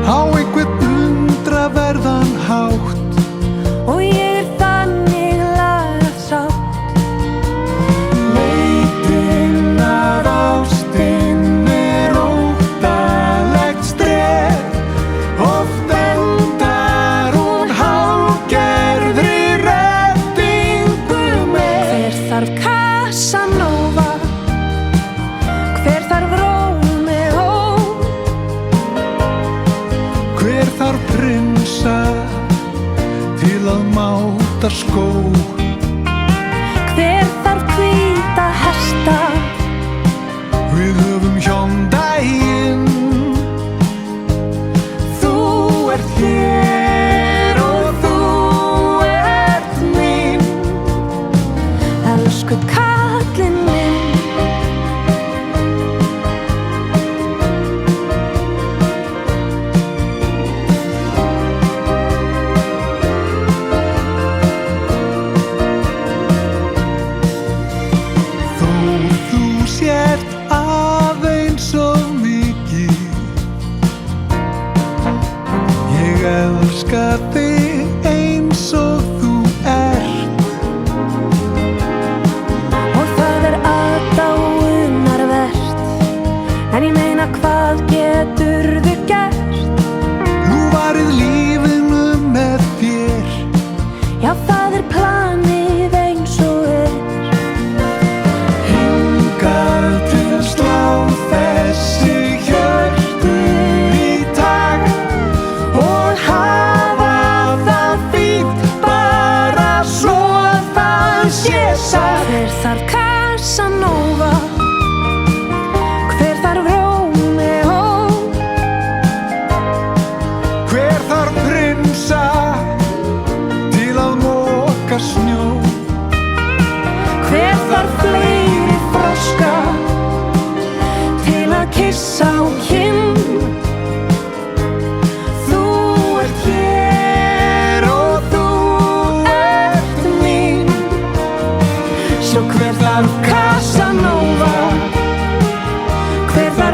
á einhvern undraverðan hátt, og ég þannig lagað sátt. leitin að ástin óttalegt strétt, oft endar hún hálfgerðri reddingu með. Hver þarf Casanova? Hver þarf Rómeó? Hver þarf prinsa til að máta skó? Hver þarf hvíta hesta? Við höfum Hyundaiinn. Þú ert hér og þú ert mín, Elsku kallinn minn. þó þú sért aðeins of mikið. Ég elska þig eins og þú ert. Og það er aðdáunarvert, en ég meina hvað geturðu gert? Nú varið lífinu með þér. Já, það er planið eins og Hingað til slá þessi hjörtu í takt og hafa það fínt bara svo það sé sagt. Hver þarf Casanova? Hver þarf Rómeó? Hver þarf prinsa til að moka snjó? Hver þarf fleiri froska til að kyssa á kinn? Þú ert hér og þú ert mín. Svo hver þarf Casanova? Hver þarf